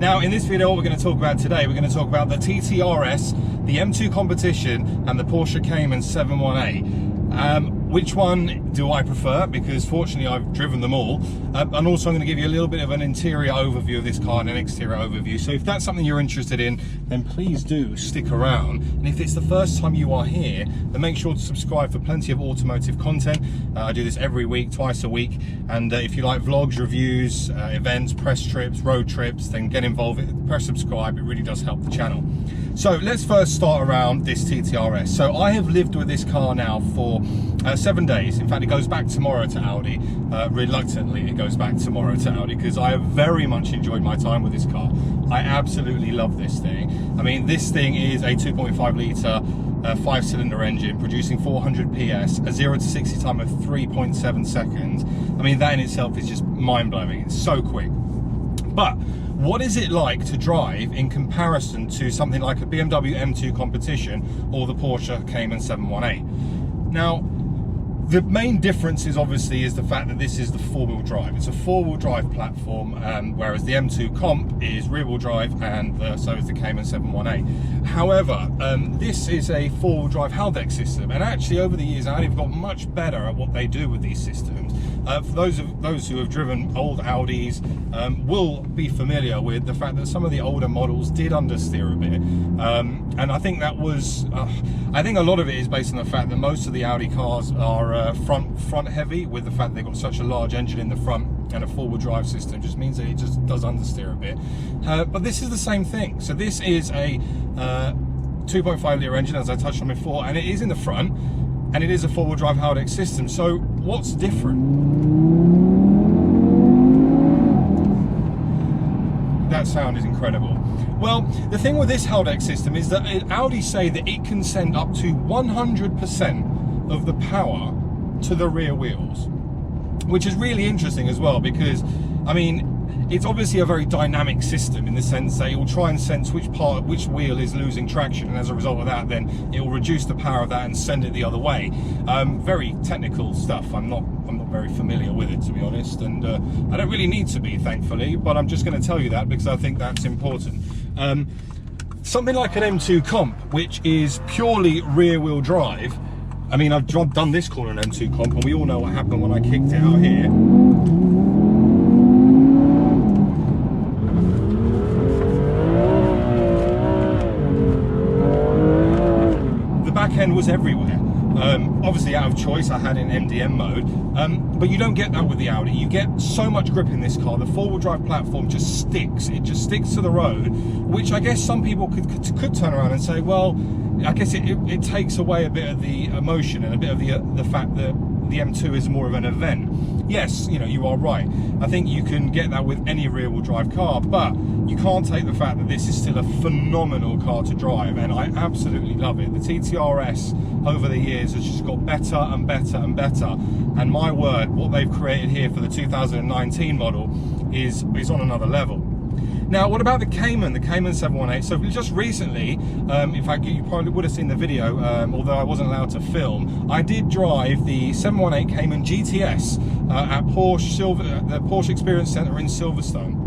Now in this video what we're going to talk about today, we're going to talk about the TTRS, the M2 Competition and the Porsche Cayman 718. Which one do I prefer? Because fortunately I've driven them all. And also I'm going to give you a little bit of an interior overview of this car and an exterior overview. So if that's something you're interested in, then please do stick around. And if it's the first time you are here, then make sure to subscribe for plenty of automotive content. I do this every week, twice a week. And if you like vlogs, reviews, events, press trips, road trips, then get involved, press subscribe. It really does help the channel. So let's first start around this TTRS. So I have lived with this car now for 7 days. In fact, it goes back tomorrow to Audi. Reluctantly, it goes back tomorrow to Audi because I have very much enjoyed my time with this car. I absolutely love this thing. I mean, this thing is a 2.5 litre 5-cylinder engine producing 400 PS, a 0 to 60 time of 3.7 seconds. I mean, that in itself is just mind-blowing. It's so quick. But what is it like to drive in comparison to something like a BMW M2 Competition or the Porsche Cayman 718? Now, the main difference is obviously the fact that this is the four-wheel drive. It's a four-wheel drive platform, whereas the M2 Comp is rear-wheel drive, and so is the Cayman 718. However, this is a four-wheel drive Haldex system, and actually over the years Audi have got much better at what they do with these systems. For those who have driven old Audis will be familiar with the fact that some of the older models did understeer a bit, and I think that was I think a lot of it is based on the fact that most of the Audi cars are front heavy, with the fact they've got such a large engine in the front, and a four-wheel drive system just means that it just does understeer a bit. But this is the same thing. So this is a 2.5 litre engine, as I touched on before, and it is in the front, and it is a four-wheel drive Haldex system. So what's different? That sound is incredible. Well, the thing with this Haldex system is that Audi say that it can send up to 100% of the power to the rear wheels, which is really interesting as well, because I mean, it's obviously a very dynamic system in the sense that it will try and sense which wheel is losing traction, and as a result of that, then it will reduce the power of that and send it the other way. Very technical stuff. I'm not very familiar with it, to be honest, and I don't really need to be, thankfully, but I'm just going to tell you that because I think that's important. Something like an M2 Comp, which is purely rear-wheel drive. I mean, I've done this corner in an M2 Comp, and we all know what happened when I kicked it out here. The back end was everywhere. Obviously out of choice, I had in MDM mode, but you don't get that with the Audi. You get so much grip in this car. The four-wheel drive platform just sticks. It just sticks to the road, which I guess some people could turn around and say, well, I guess it takes away a bit of the emotion and a bit of the fact that the M2 is more of an event. Yes, you know, you are right. I think you can get that with any rear-wheel drive car, but you can't take the fact that this is still a phenomenal car to drive, and I absolutely love it. The TTRS over the years has just got better and better and better, and my word, what they've created here for the 2019 model is on another level. Now, what about the Cayman 718? So just recently, in fact, you probably would have seen the video, although I wasn't allowed to film, I did drive the 718 Cayman GTS at the Porsche Experience Centre in Silverstone.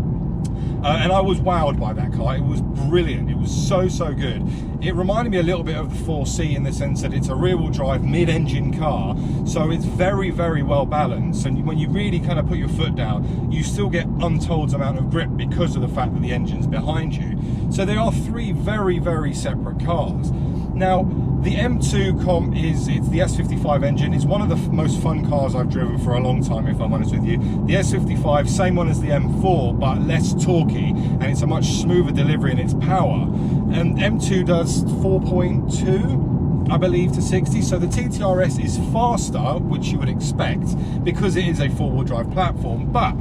And I was wowed by that car. It was brilliant. It was so good. It reminded me a little bit of the 4C in the sense that it's a rear-wheel drive mid-engine car, so it's very well balanced, and when you really kind of put your foot down, you still get untold amount of grip because of the fact that the engine's behind you. So they are three very separate cars. Now, the M2 Comp it's the S55 engine. It's one of the most fun cars I've driven for a long time, if I'm honest with you. The S55, same one as the M4, but less torquey, and it's a much smoother delivery in its power. And M2 does 4.2, I believe, to 60. So the TTRS is faster, which you would expect, because it is a four-wheel drive platform. But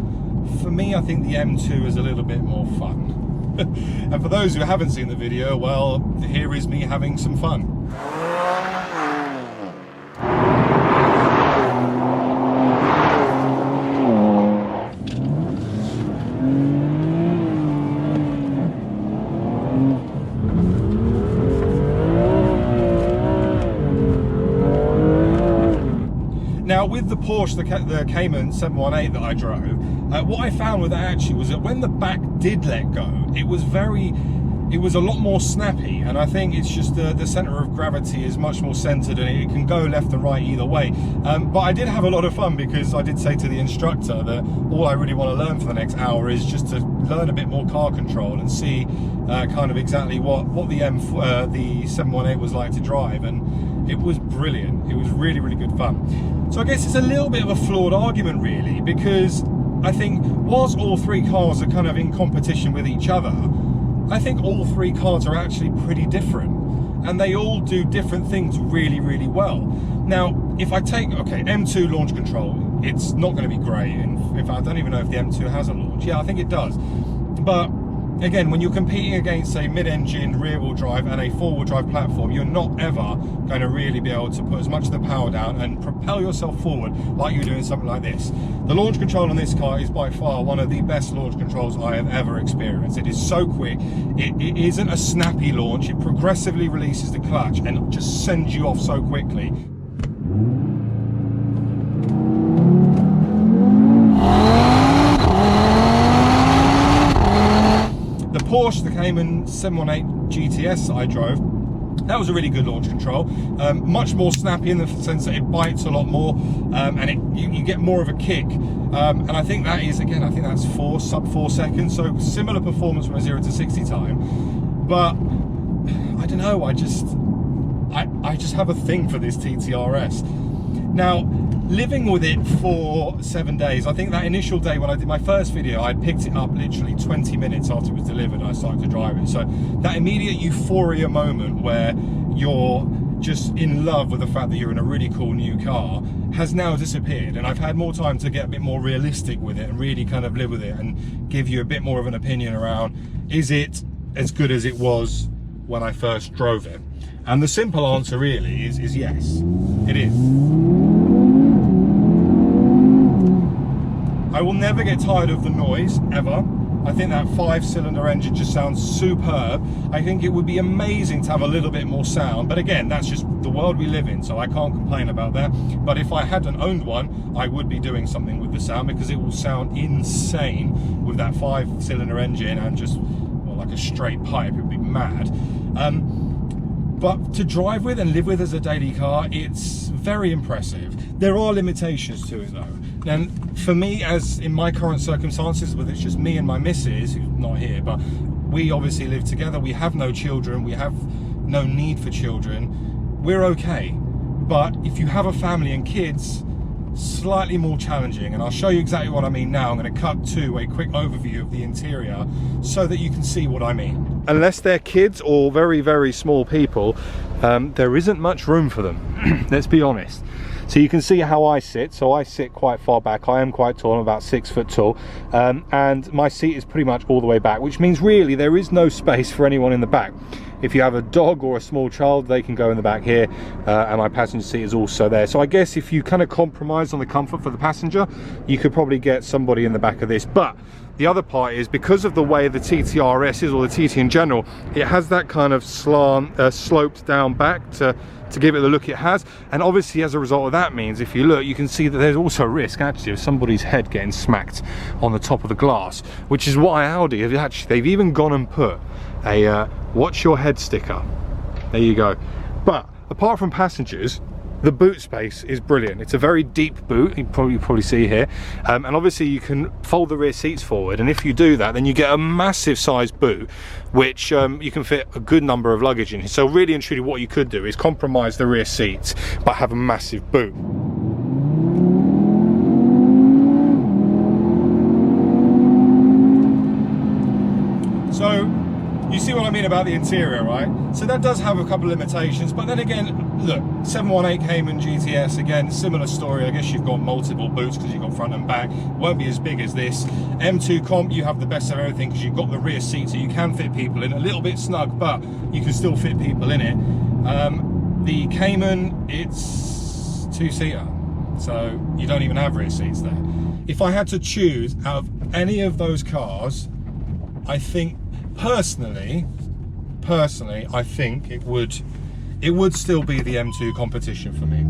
for me, I think the M2 is a little bit more fun. And for those who haven't seen the video, well, here is me having some fun. with the Porsche, the Cayman 718 that I drove, what I found with that actually was that when the back did let go, it was a lot more snappy, and I think it's just the center of gravity is much more centered, and it can go left and right either way. But I did have a lot of fun, because I did say to the instructor that all I really want to learn for the next hour is just to learn a bit more car control and see kind of exactly what the 718 was like to drive, and it was brilliant. It was really, really good fun. So I guess it's a little bit of a flawed argument, really, because I think whilst all three cars are kind of in competition with each other, I think all three cars are actually pretty different, and they all do different things really, really well. Now, if I take, okay, M2 launch control, it's not going to be great. In fact, I don't even know if the M2 has a launch. Yeah, I think it does. But again, when you're competing against a mid-engine rear-wheel drive and a four-wheel drive platform, you're not ever going to really be able to put as much of the power down and propel yourself forward like you're doing something like this. The launch control on this car is by far one of the best launch controls I have ever experienced. It is so quick. It isn't a snappy launch. It progressively releases the clutch and just sends you off so quickly. Porsche, the Cayman 718 GTS I drove, that was a really good launch control. Much more snappy in the sense that it bites a lot more, and you get more of a kick. And I think that is, again, I think that's sub 4 seconds, so similar performance from a 0 to 60 time. But I don't know, I just have a thing for this TTRS. Now, living with it for 7 days, I think that initial day when I did my first video, I picked it up literally 20 minutes after it was delivered and I started to drive it. So that immediate euphoria moment where you're just in love with the fact that you're in a really cool new car has now disappeared, and I've had more time to get a bit more realistic with it and really kind of live with it and give you a bit more of an opinion around, is it as good as it was when I first drove it? And the simple answer really is yes, it is. I will never get tired of the noise, ever. I think that 5-cylinder engine just sounds superb. I think it would be amazing to have a little bit more sound, but again, that's just the world we live in, so I can't complain about that. But if I hadn't owned one, I would be doing something with the sound, because it will sound insane with that 5-cylinder engine and just, well, like a straight pipe. It would be mad. But to drive with and live with as a daily car, it's very impressive. There are limitations to it though. And for me, as in my current circumstances, whether it's just me and my missus, who's not here, but we obviously live together, we have no children, we have no need for children, we're okay. But if you have a family and kids, slightly more challenging, and I'll show you exactly what I mean now. I'm going to cut to a quick overview of the interior so that you can see what I mean. Unless they're kids or very, very small people, there isn't much room for them. Let's be honest. So you can see how I sit. So I sit quite far back. I am quite tall. I'm about 6 foot tall, and my seat is pretty much all the way back, which means really there is no space for anyone in the back. If you have a dog or a small child, they can go in the back here, and my passenger seat is also there. So I guess if you kind of compromise on the comfort for the passenger, you could probably get somebody in the back of this. But the other part is, because of the way the TTRS is, or the TT in general, it has that kind of slant, sloped down back to give it the look it has. And obviously as a result of that means, if you look, you can see that there's also a risk actually of somebody's head getting smacked on the top of the glass, which is why Audi have actually, they've even gone and put a watch your head sticker. There you go. But apart from passengers, the boot space is brilliant. It's a very deep boot, you probably see here, and obviously you can fold the rear seats forward, and if you do that, then you get a massive sized boot, which you can fit a good number of luggage in. So really and truly what you could do is compromise the rear seats but have a massive boot. So you see what I mean about the interior, right? So that does have a couple of limitations, but then again, look, 718 Cayman GTS, again, similar story. I guess you've got multiple boots because you've got front and back. Won't be as big as this. M2 Comp, you have the best of everything because you've got the rear seat, so you can fit people in. A little bit snug, but you can still fit people in it. The Cayman, it's 2-seater, so you don't even have rear seats there. If I had to choose out of any of those cars, I think personally, I think it would still be the M2 competition for me.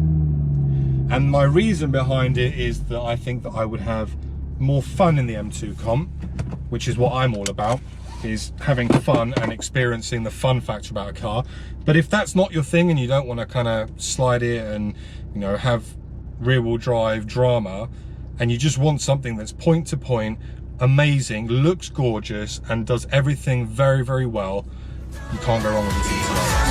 And my reason behind it is that I think that I would have more fun in the M2 Comp, which is what I'm all about, is having fun and experiencing the fun factor about a car. But if that's not your thing and you don't want to kind of slide it and, you know, have rear wheel drive drama, and you just want something that's point to point, amazing, looks gorgeous and does everything very, very well, you can't go wrong with the TTRS.